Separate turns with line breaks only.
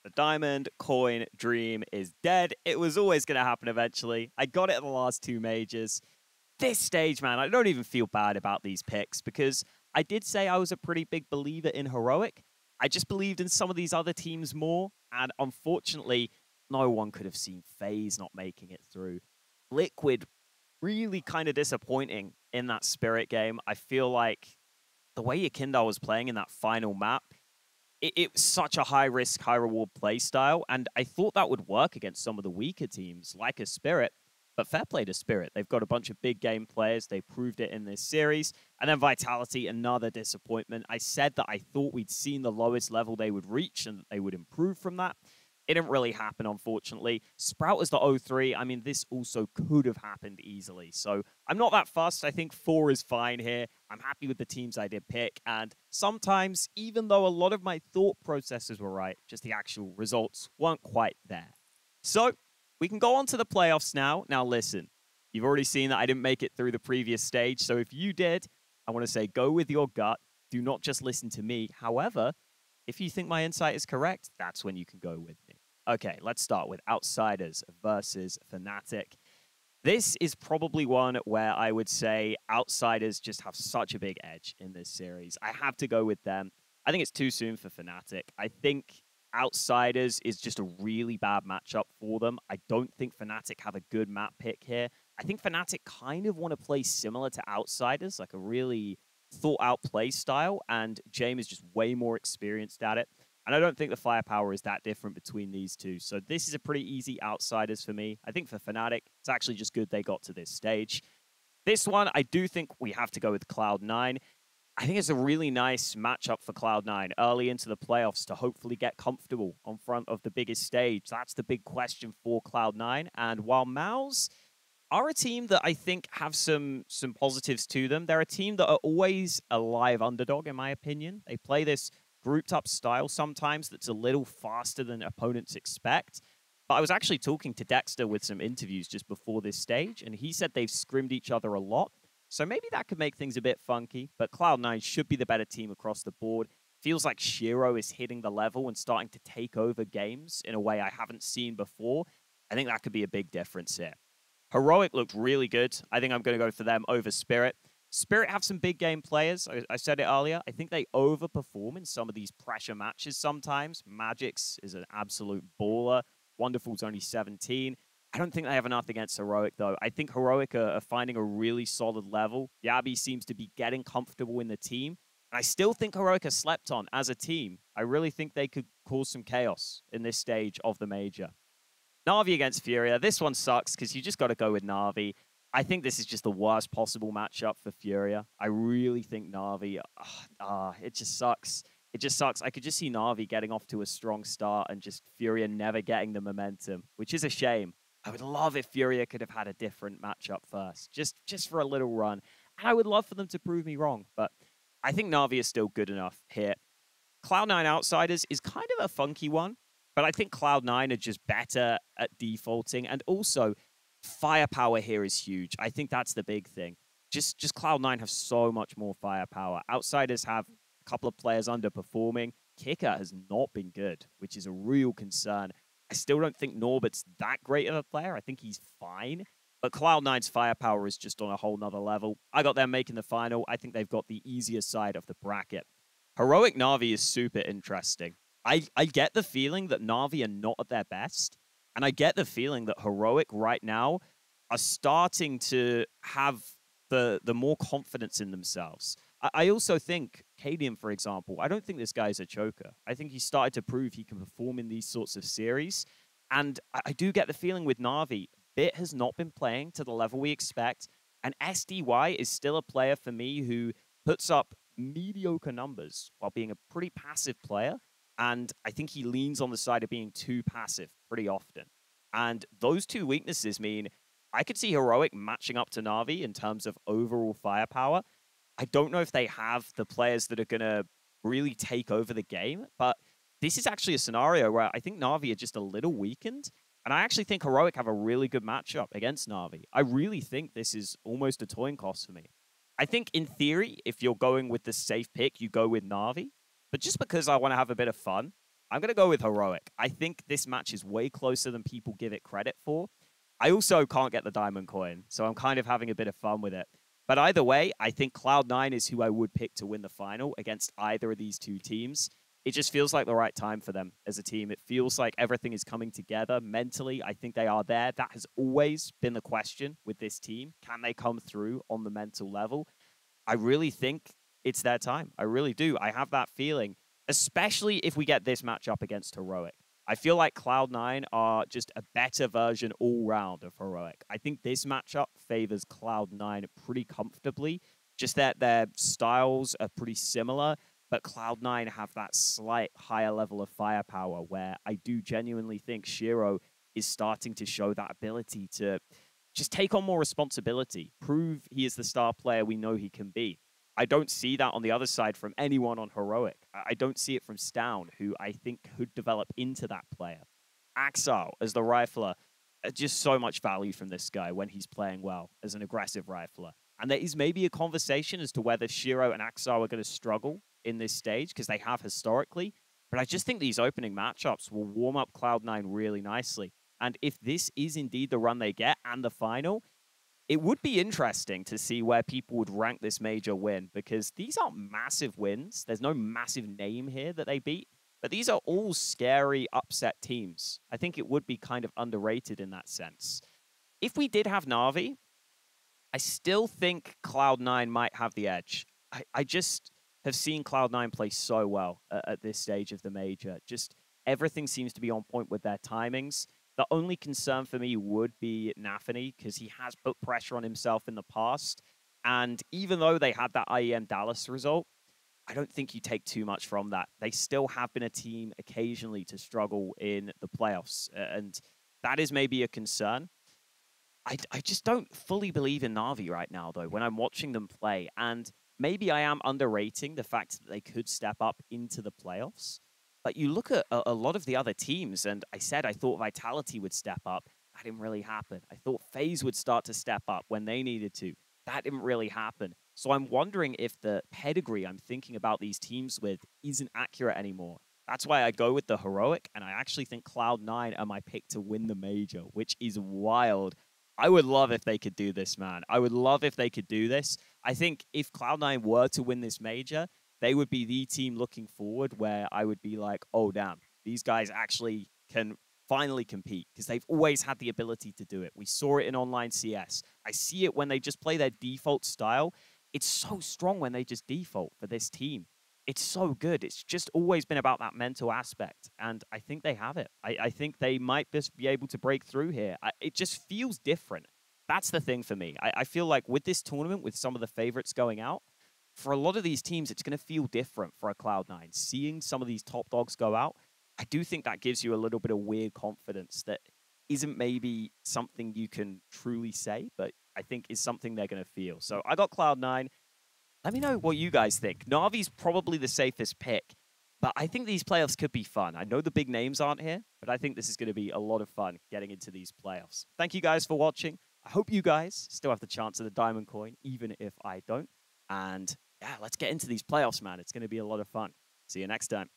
The diamond coin dream is dead. It was always going to happen eventually. I got it at the last two majors. This stage, man, I don't even feel bad about these picks because I did say I was a pretty big believer in Heroic. I just believed in some of these other teams more. And unfortunately, no one could have seen FaZe not making it through. Liquid really kind of disappointing in that Spirit game. I feel like the way Yakindar was playing in that final map, it was such a high risk, high reward play style. And I thought that would work against some of the weaker teams like a Spirit. But fair play to Spirit. They've got a bunch of big game players. They proved it in this series. And then Vitality, another disappointment. I said that I thought we'd seen the lowest level they would reach and that they would improve from that. It didn't really happen, unfortunately. Sprout was the 0-3. I mean, this also could have happened easily. So I'm not that fussed. I think 4 is fine here. I'm happy with the teams I did pick. And sometimes, even though a lot of my thought processes were right, just the actual results weren't quite there. So we can go on to the playoffs now. Now, listen, you've already seen that I didn't make it through the previous stage. So if you did, I want to say go with your gut. Do not just listen to me. However, if you think my insight is correct, that's when you can go with me. Okay, let's start with Outsiders versus Fnatic. This is probably one where I would say Outsiders just have such a big edge in this series. I have to go with them. I think it's too soon for Fnatic. I think Outsiders is just a really bad matchup for them. I don't think Fnatic have a good map pick here. I think Fnatic kind of want to play similar to Outsiders, like a really thought-out play style, and James is just way more experienced at it. And I don't think the firepower is that different between these two. So this is a pretty easy Outsiders for me. I think for Fnatic, it's actually just good they got to this stage. This one, I do think we have to go with Cloud9. I think it's a really nice matchup for Cloud9 early into the playoffs to hopefully get comfortable on front of the biggest stage. That's the big question for Cloud9. And while MOUZ are a team that I think have some positives to them, they're a team that are always a live underdog, in my opinion. They play this grouped up style sometimes that's a little faster than opponents expect. But I was actually talking to Dexter with some interviews just before this stage, and he said they've scrimmed each other a lot. So maybe that could make things a bit funky, but Cloud9 should be the better team across the board. Feels like Shiro is hitting the level and starting to take over games in a way I haven't seen before. I think that could be a big difference here. Heroic looked really good. I think I'm going to go for them over Spirit. Spirit have some big game players. I said it earlier. I think they overperform in some of these pressure matches sometimes. Magix is an absolute baller. Wonderful's only 17. I don't think they have enough against Heroic, though. I think Heroic are finding a really solid level. Yabi seems to be getting comfortable in the team. And I still think Heroic are slept on as a team. I really think they could cause some chaos in this stage of the major. Na'Vi against Furia. This one sucks because you just got to go with Na'Vi. I think this is just the worst possible matchup for Furia. I really think Na'Vi, it just sucks. It just sucks. I could just see Na'Vi getting off to a strong start and just Furia never getting the momentum, which is a shame. I would love if Furia could have had a different matchup first, just for a little run. And I would love for them to prove me wrong, but I think Na'Vi is still good enough here. Cloud9 Outsiders is kind of a funky one, but I think Cloud9 are just better at defaulting. And also, firepower here is huge. I think that's the big thing. Just Cloud9 have so much more firepower. Outsiders have a couple of players underperforming. Kicker has not been good, which is a real concern. I still don't think Norbert's that great of a player. I think he's fine. But Cloud9's firepower is just on a whole nother level. I got them making the final. I think they've got the easier side of the bracket. Heroic Na'Vi is super interesting. I get the feeling that Na'Vi are not at their best. And I get the feeling that Heroic right now are starting to have the more confidence in themselves. I also think, Cadian, for example, I don't think this guy's a choker. I think he started to prove he can perform in these sorts of series. And I do get the feeling with Na'Vi, Bit has not been playing to the level we expect. And SDY is still a player for me who puts up mediocre numbers while being a pretty passive player. And I think he leans on the side of being too passive pretty often. And those two weaknesses mean I could see Heroic matching up to Na'Vi in terms of overall firepower. I don't know if they have the players that are going to really take over the game, but this is actually a scenario where I think Na'Vi are just a little weakened, and I actually think Heroic have a really good matchup against Na'Vi. I really think this is almost a coin toss for me. I think in theory, if you're going with the safe pick, you go with Na'Vi, but just because I want to have a bit of fun, I'm going to go with Heroic. I think this match is way closer than people give it credit for. I also can't get the diamond coin, so I'm kind of having a bit of fun with it. But either way, I think Cloud9 is who I would pick to win the final against either of these two teams. It just feels like the right time for them as a team. It feels like everything is coming together mentally. I think they are there. That has always been the question with this team. Can they come through on the mental level? I really think it's their time. I really do. I have that feeling, especially if we get this matchup against Heroic. I feel like Cloud9 are just a better version all round of Heroic. I think this matchup favors Cloud9 pretty comfortably, just that their styles are pretty similar, but Cloud9 have that slight higher level of firepower where I do genuinely think Shiro is starting to show that ability to just take on more responsibility, prove he is the star player we know he can be. I don't see that on the other side from anyone on Heroic. I don't see it from Stown, who I think could develop into that player. Axel as the rifler, just so much value from this guy when he's playing well as an aggressive rifler. And there is maybe a conversation as to whether Shiro and Axel are going to struggle in this stage because they have historically. But I just think these opening matchups will warm up Cloud9 really nicely. And if this is indeed the run they get and the final, it would be interesting to see where people would rank this major win because these aren't massive wins. There's no massive name here that they beat, but these are all scary upset teams. I think it would be kind of underrated in that sense. If we did have Na'Vi, I still think Cloud9 might have the edge. I just have seen Cloud9 play so well at this stage of the major. Just everything seems to be on point with their timings. The only concern for me would be Nafany because he has put pressure on himself in the past. And even though they had that IEM Dallas result, I don't think you take too much from that. They still have been a team occasionally to struggle in the playoffs. And that is maybe a concern. I just don't fully believe in Na'Vi right now, though, when I'm watching them play. And maybe I am underrating the fact that they could step up into the playoffs. But you look at a lot of the other teams, and I said I thought Vitality would step up. That didn't really happen. I thought FaZe would start to step up when they needed to. That didn't really happen. So I'm wondering if the pedigree I'm thinking about these teams with isn't accurate anymore. That's why I go with the Heroic, and I actually think Cloud9 are my pick to win the major, which is wild. I would love if they could do this, man. I would love if they could do this. I think if Cloud9 were to win this major, they would be the team looking forward where I would be like, oh, damn, these guys actually can finally compete because they've always had the ability to do it. We saw it in online CS. I see it when they just play their default style. It's so strong when they just default for this team. It's so good. It's just always been about that mental aspect. And I think they have it. I think they might just be able to break through here. It just feels different. That's the thing for me. I feel like with this tournament, with some of the favorites going out, for a lot of these teams, it's going to feel different for a Cloud9. Seeing some of these top dogs go out, I do think that gives you a little bit of weird confidence that isn't maybe something you can truly say, but I think is something they're going to feel. So I got Cloud9. Let me know what you guys think. Na'Vi's probably the safest pick, but I think these playoffs could be fun. I know the big names aren't here, but I think this is going to be a lot of fun getting into these playoffs. Thank you guys for watching. I hope you guys still have the chance of the diamond coin, even if I don't. And yeah, let's get into these playoffs, man. It's going to be a lot of fun. See you next time.